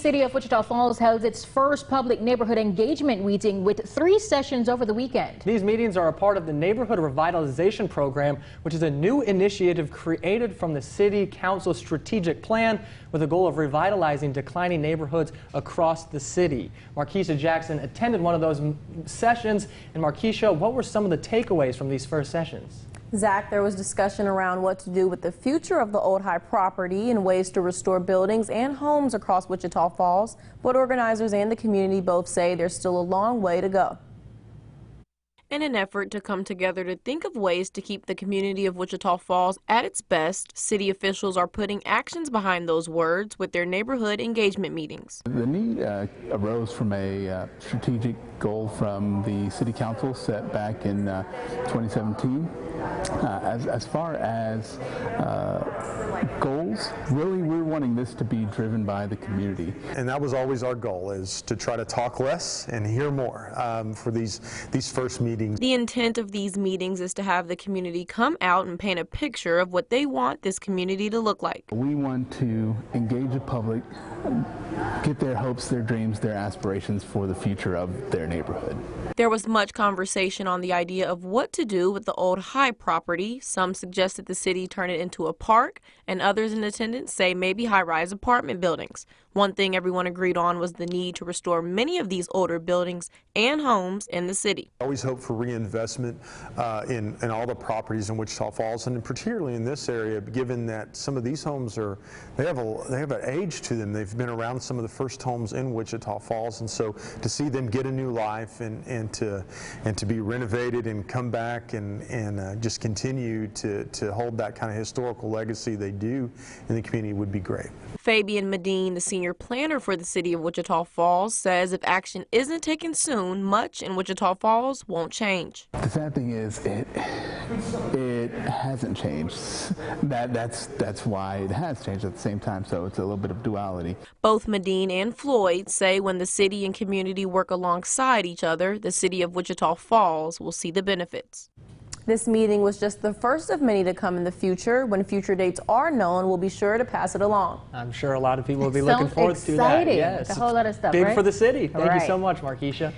city of Wichita Falls held its first public neighborhood engagement meeting with 3 sessions over the weekend. These meetings are a part of the Neighborhood Revitalization Program, which is a new initiative created from the City Council's strategic plan with the goal of revitalizing declining neighborhoods across the city. Markeisha Jackson attended one of those sessions. And Markeisha, what were some of the takeaways from these first sessions? Zach, there was discussion around what to do with the future of the old high property and ways to restore buildings and homes across Wichita Falls, but organizers and the community both say there's still a long way to go. In an effort to come together to think of ways to keep the community of Wichita Falls at its best, city officials are putting actions behind those words with their neighborhood engagement meetings. The need arose from a strategic goal from the City Council set back in 2017. As far as goals, really we're wanting this to be driven by the community. And that was always our goal, is to try to talk less and hear more for these first meetings. The intent of these meetings is to have the community come out and paint a picture of what they want this community to look like. We want to engage the public, get their hopes, their dreams, their aspirations for the future of their neighborhood. There was much conversation on the idea of what to do with the old high property. Some suggested the city turn it into a park, and others in attendance say maybe high-rise apartment buildings. One thing everyone agreed on was the need to restore many of these older buildings and homes in the city. I always hope for reinvestment in all the properties in Wichita Falls, and particularly in this area, given that some of these homes they have an age to them. They've been around some of the first homes in Wichita Falls, and so to see them get a new life and to be renovated and come back and just continue to hold that kind of historical legacy they do in the community would be great. Fabian Medine, the senior planner for the city of Wichita Falls, says if action isn't taken soon, much in Wichita Falls won't change. The sad thing is it hasn't changed. That's why it has changed at the same time, so it's a little bit of duality. Both Medine and Floyd say when the city and community work alongside each other, the city of Wichita Falls will see the benefits. This meeting was just the first of many to come in the future. When future dates are known, we'll be sure to pass it along. I'm sure a lot of people will be looking forward to that. Yes, a whole lot of stuff, big right? for the city. Thank you right. so much, Markeisha.